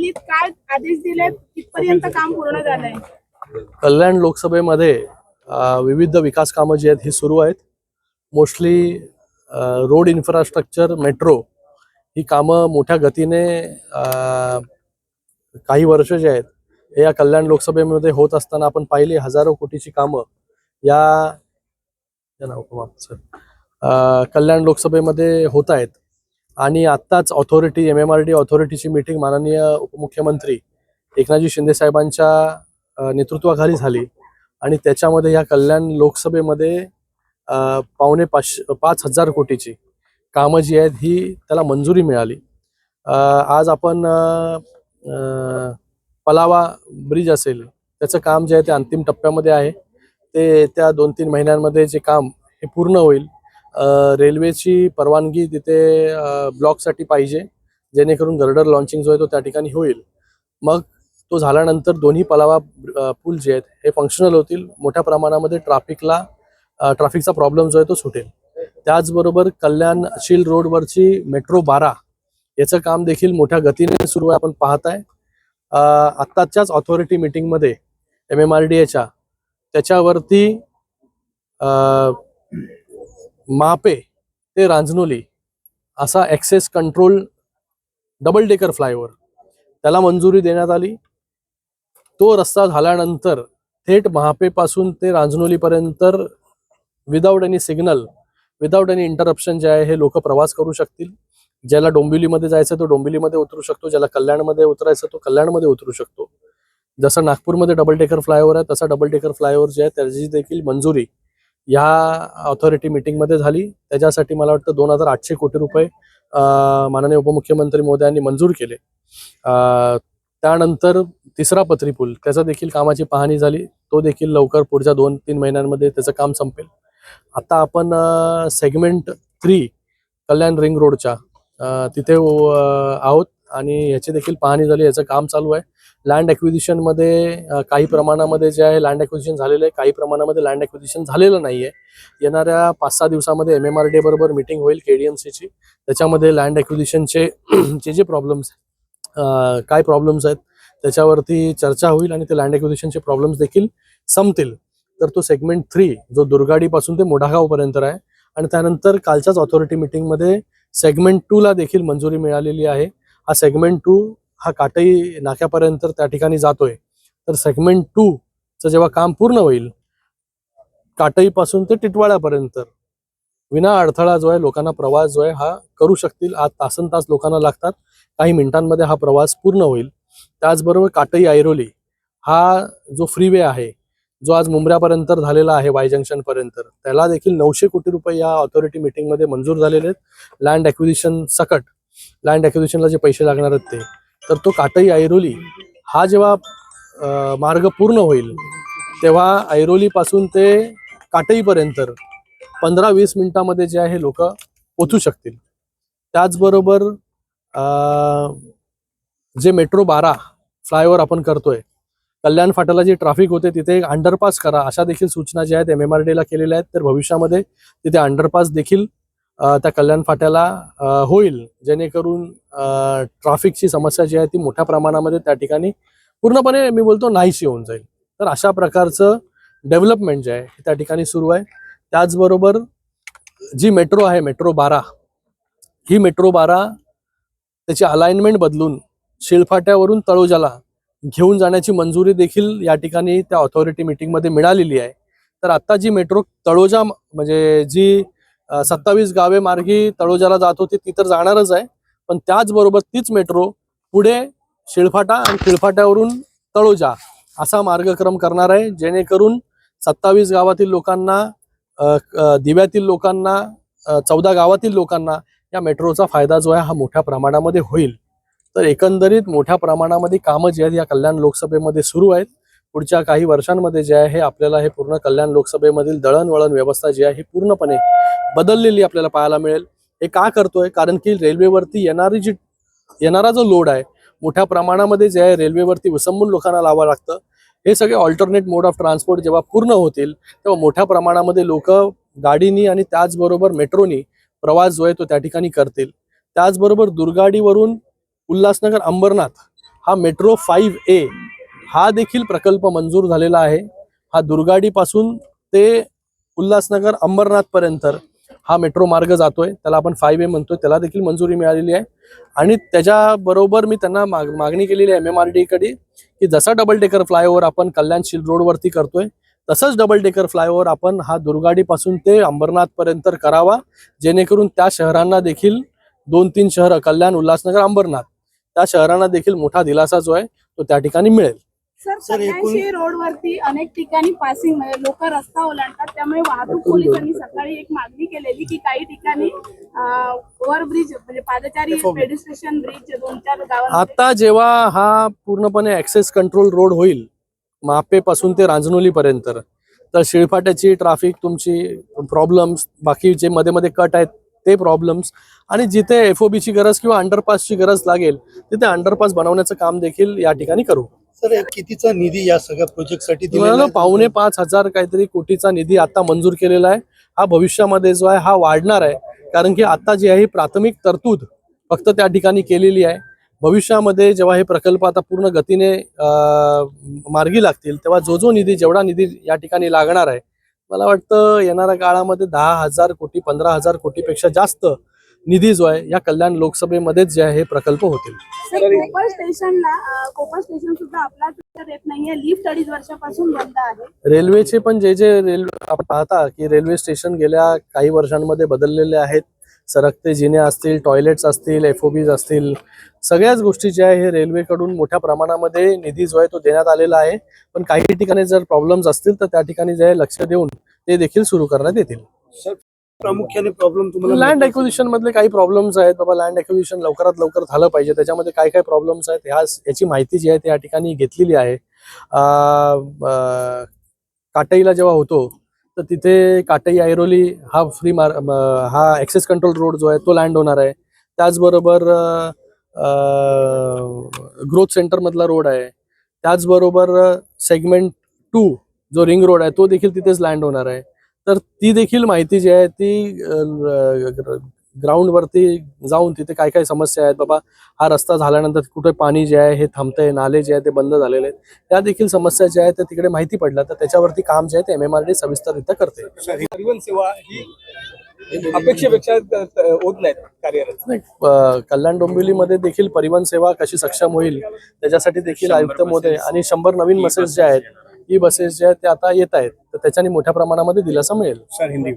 दिल्लीत काय आदेश दिले, कितपर्यंत काम पूर्ण झालंय? कल्याण लोकसभेमध्ये विविध विकास कामं जी आहेत ही सुरू आहेत. मोस्टली रोड इन्फ्रास्ट्रक्चर, मेट्रो ही कामं मोठ्या गतीने काही वर्ष जे आहेत हे या कल्याण लोकसभेमध्ये होत असताना आपण पाहिली हजारो कोटीची कामं या कल्याण लोकसभेमध्ये होत आहेत. आणि आत्ताच ऑथॉरिटी MMRD ऑथॉरिटीची मीटिंग माननीय उपमुख्यमंत्री एकनाथजी शिंदे साहेबांच्या नेतृत्वाखाली झाली आणि त्याच्यामध्ये या कल्याण लोकसभेमध्ये 5,500 कोटीची कामं जी आहेत ही त्याला मंजुरी मिळाली. आज आपण पलावा ब्रिज असेल त्याचं काम जे आहे ते अंतिम टप्प्यामध्ये आहे. ते त्या 2-3 महिन्यांमध्ये जे काम हे पूर्ण होईल. रेल्वेची परवानगी तिथे ब्लॉकसाठी पाहिजे, जेणेकरून गर्डर लॉन्चिंग जो आहे तो त्या ठिकाणी होईल. मग तो झाल्यानंतर दोन्ही पलावा पूल जे आहेत हे फंक्शनल होतील. मोठ्या प्रमाणामध्ये ट्रॅफिकचा प्रॉब्लेम जो आहे तो सुटेल. त्याचबरोबर कल्याण शील रोडवरची मेट्रो 12 याचं काम देखील मोठ्या गतीने सुरू आहे. आपण पाहताय आत्ताच्याच ऑथॉरिटी मीटिंगमध्ये MMRDAच्या त्याच्यावरती मापे ते रांजनोली असा access control double decker flyover त्याला मंजुरी देण्यात आली. तो रस्ता झाल्यानंतर थेट महापेपासून ते रांजनोलीपर्यंत without any signal, without any interruption जे आहे हे लोक प्रवास करू शकतील. ज्याला डोंबिवलीमध्ये जायचं तो डोंबिवलीमध्ये उतरू शकतो, ज्याला कल्याणमध्ये उतरायचं तो कल्याणमध्ये उतरू शकतो. जसं नागपूरमध्ये डबल डेकर फ्लायओव्हर आहे तसा डबल डेकर फ्लायओव्हर जे आहे त्याची देखील मंजुरी या ऑथॉरिटी मीटिंगमध्ये झाली. त्याच्यासाठी मला वाटतं 2,800 कोटी रुपये माननीय उपमुख्यमंत्री महोदयांनी मंजूर केले. त्यानंतर तिसरा पथरी पूल त्याचा देखील कामाची पाहणी झाली. तो देखील लवकर पुढच्या 2-3 महिन्यांमध्ये त्याचं काम संपेल. आता आपण सेगमेंट 3 कल्याण रिंग रोडच्या तिथे आहोत आणि याची देखील पाहणी झाली. याचं काम चालू आहे. लँड ॲक्विजिशनमध्ये काही प्रमाणामध्ये जे आहे लँड ॲक्विजिशन झालेलं आहे, काही प्रमाणामध्ये लँड ॲक्विजिशन झालेलं नाही आहे. येणाऱ्या 5-6 दिवसामध्ये MMRDA बरोबर मीटिंग होईल KDMCची. त्याच्यामध्ये लँड ॲक्विजिशनचे जे प्रॉब्लेम्स काय प्रॉब्लेम्स आहेत त्याच्यावरती चर्चा होईल आणि ते लँड ॲक्विजिशनचे प्रॉब्लेम्स देखील संपतील. तर तो सेगमेंट 3 जो दुर्गाडीपासून ते मोढागावपर्यंत आहे. आणि त्यानंतर कालच्याच ऑथॉरिटी मीटिंगमध्ये सेगमेंट 2ला देखील मंजुरी मिळालेली आहे. हा सेगमेंट 2 हा काटई नाक्यापर्यंत त्या ठिकाणी जातोय. तर सेगमेंट 2चं जेव्हा काम पूर्ण होईल काटईपासून ते टिटवाळ्यापर्यंत विना अडथळा जो आहे लोकांना प्रवास जो आहे हा करू शकतील. आज तासनतास लोकांना लागतात, काही मिनिटांमध्ये हा प्रवास पूर्ण होईल. त्याचबरोबर काटई ऐरोली हा जो फ्रीवे आहे जो आज मुंब्र्यापर्यंत झालेला आहे वाय जंक्शनपर्यंत, त्याला देखील 900 कोटी रुपये या ऑथॉरिटी मीटिंगमध्ये मंजूर झालेले आहेत. लँड ॲक्विजिशन सकट, लँड ॲक्विजिशनला जे पैसे लागणार आहेत ते. तर तो काटई ऐरोली हा जेव्हा मार्ग पूर्ण होईल तेव्हा ऐरोलीपासून ते काटईपर्यंत 15-20 मिनिटामध्ये जे आहे लोक पोचू शकतील. त्याचबरोबर जे मेट्रो 12 फ्लायओव्हर आपण करतोय, कल्याण फाट्याला जी ट्रॅफिक होते तिथे एक अंडरपास करा अशा देखील सूचना ज्या आहेत MMRDAला केलेल्या आहेत. तर भविष्यामध्ये तिथे अंडरपास देखील त्या कल्याण फाट्याला होईल, जेणेकरून ट्रॅफिकची समस्या जी आहे ती मोठ्या प्रमाणामध्ये त्या ठिकाणी पूर्णपणे मी बोलतो नाहीशी होऊन जाईल. तर अशा प्रकारचं डेव्हलपमेंट जे आहे त्या ठिकाणी सुरू आहे. त्याचबरोबर जी मेट्रो आहे मेट्रो 12 ही मेट्रो 12 त्याची अलाइनमेंट बदलून शिळफाट्यावरून तळोजाला घेऊन जाण्याची मंजुरी देखील या ठिकाणी त्या ऑथॉरिटी मीटिंगमध्ये मिळालेली आहे. तर आता जी मेट्रो तळोजा म्हणजे जी 27 गावे मार्गी तळोजाला जात होती ती तर जाणारच आहे, पण त्याचबरोबर तीच मेट्रो पुढे शिळफाटा आणि शिळफाट्यावरून तळोजा असा मार्गक्रम करणार आहे, जेणेकरून 27 गावातील लोकांना, दिव्यातील लोकांना, 14 गावातील लोकांना या मेट्रोचा फायदा जो आहे हा मोठ्या प्रमाणामध्ये होईल. तर एकंदरीत मोठ्या प्रमाणामध्ये कामं जी आहेत या कल्याण लोकसभेमध्ये सुरू आहेत. पुढच्या काही वर्षांमध्ये जे आहे आपल्याला हे पूर्ण कल्याण लोकसभेमधील दळणवळण व्यवस्था जी आहे ही पूर्णपणे बदललेली आपल्याला पाहायला मिळेल. हे का करतोय? कारण की रेल्वेवरती येणारा जो लोड आहे मोठ्या प्रमाणामध्ये जे आहे रेल्वेवरती विसंबून लोकांना लावावं लागतं. हे सगळे ऑल्टरनेट मोड ऑफ ट्रान्सपोर्ट जेव्हा पूर्ण होतील तेव्हा मोठ्या प्रमाणामध्ये लोक गाडीनी आणि त्याचबरोबर मेट्रोनी प्रवास जो आहे तो त्या ठिकाणी करतील. त्याचबरोबर दुर्गाडीवरून उल्हासनगर अंबरनाथ हा मेट्रो 5A हा देखील प्रकल्प मंजूर झालेला आहे. हा दुर्गाडीपासून ते उल्हासनगर अंबरनाथ पर्यंत हा मेट्रो मार्ग जातोय, त्याला आपण 5A म्हणतोय, त्याला देखील मंजुरी मिळालेली आहे. आणि त्याच्याबरोबर मी त्यांना मागणी केलेली आहे MMRDA कडे की जसा डबल डेकर फ्लायओव्हर आपण कल्याण रोडवरती करतोय तसंच डबल डेकर फ्लायओव्हर आपण हा दुर्गाडीपासून ते अंबरनाथ पर्यंत करावा, जेणेकरून त्या शहरांना देखील 2-3 शहरं कल्याण, उल्हासनगर, अंबरनाथ त्या शहरांना देखील मोठा दिलासा जो आहे तो त्या ठिकाणी मिळेल. सर, कल्याणशी रोडवरती अनेक ठिकाणी पासिंग लोक रस्ता ओलांडतात, त्यामुळे वाहतूक पोलिसांनी सकाळी एक मागणी केलेली की काही ठिकाणी ओव्हरब्रिज म्हणजे पादचारी पेडिस्ट्रेशन ब्रिज 2-4 गावांमध्ये. आता जेव्हा हा पूर्णपणे ऍक्सेस कंट्रोल रोड होईल मापेपासून ते रांजनोली पर्यंत, तर शिळफाट्याची ट्रॅफिक तुमची प्रॉब्लेम्स, बाकी जे मध्ये मध्ये कट आहेत ते प्रॉब्लेम्स, आणि जिथे FOBची गरज किंवा अंडरपासची गरज लागेल तिथे अंडरपास बनवण्याचं काम देखील या ठिकाणी करू. सर, कितीचा निधी या सगळ्या प्रोजेक्टसाठी दिलेला आहे? 4,500 काहीतरी कोटीचा निधी आता मंजूर केलेला आहे. हा भविष्यामध्ये जो आहे हा वाढणार आहे, कारण की आता जी आहे ही प्राथमिक तरतूद फक्त त्या ठिकाणी केलेली आहे. भविष्यामध्ये जेव्हा हे प्रकल्प आता पूर्ण गतीने मार्गी लागतील तेव्हा जो निधी, जेवढा निधी या ठिकाणी लागणार आहे, मला वाटतं येणाऱ्या काळामध्ये 10,000 कोटी 15,000 कोटीपेक्षा जास्त निधी जो आहे या कल्याण लोकसभेमध्येच जे आहे हे प्रकल्प होतील. कोपर स्टेशन सुद्धा आपला येत नाहीये, लिफ्ट 2.5 वर्षापासून बंद आहे. रेल्वेचे पण जे आपण पाहता की रेल्वे स्टेशन गेल्या काही वर्षांमध्ये बदललेले आहेत. सरकते जिने असतील, टॉयलेट्स असतील, FOBs असतील, सगळ्याच गोष्टी ज्या आहे हे रेल्वेकडून मोठ्या प्रमाणामध्ये निधी जो आहे तो देण्यात आलेला आहे. पण काही ठिकाणी जर प्रॉब्लेम्स असतील तर त्या ठिकाणी जे आहे लक्ष देऊन ते देखील सुरू करण्यात येतील. प्रामुख्याने प्रॉब्लेम तुम्हाला लँड ॲक्विजिशन मधले काही प्रॉब्लेम्स आहेत बाबा, लँड ॲक्विजिशन लवकरात लवकर झालं पाहिजे, त्याच्यामध्ये काय काय प्रॉब्लेम्स आहेत याची माहिती जी आहे त्या ठिकाणी घेतलेली आहे. काटईला जेव्हा होतो तर तिथे काटई ऐरोली हा हा ॲक्सेस कंट्रोल रोड जो आहे तो लँड होणार आहे. त्याचबरोबर ग्रोथ सेंटर मधला रोड आहे. त्याचबरोबर सेगमेंट 2 जो रिंग रोड आहे तो देखील तिथेच लँड होणार आहे. तर ती देखील माहिती जी आहे ती ग्राउंडवरती जाऊन तिथे काय काय समस्या आहेत बाबा, हा रस्ता झाल्यानंतर कुठे पाणी जे आहे हे थांबतंय, नाले जे आहे ते बंद झालेले आहेत, त्या देखील समस्या ज्या आहेत त्या तिकडे माहिती पडल्या तर त्याच्यावरती काम जे आहे ते MMRDA सविस्तररित्या करते. परिवहन सेवा ही अपेक्षेपेक्षा होत नाहीत कार्यरत. कल्याण डोंबिवलीमध्ये देखील परिवहन सेवा कशी सक्षम होईल त्याच्यासाठी देखील आयुक्त महोदय आणि 100 नवीन बसेस ज्या आहेत, ई बसेस ज्या आहेत त्या आता येत आहेत, तर त्याच्याने मोठ्या प्रमाणामध्ये दिलासा मिळेल. सर, हिंदी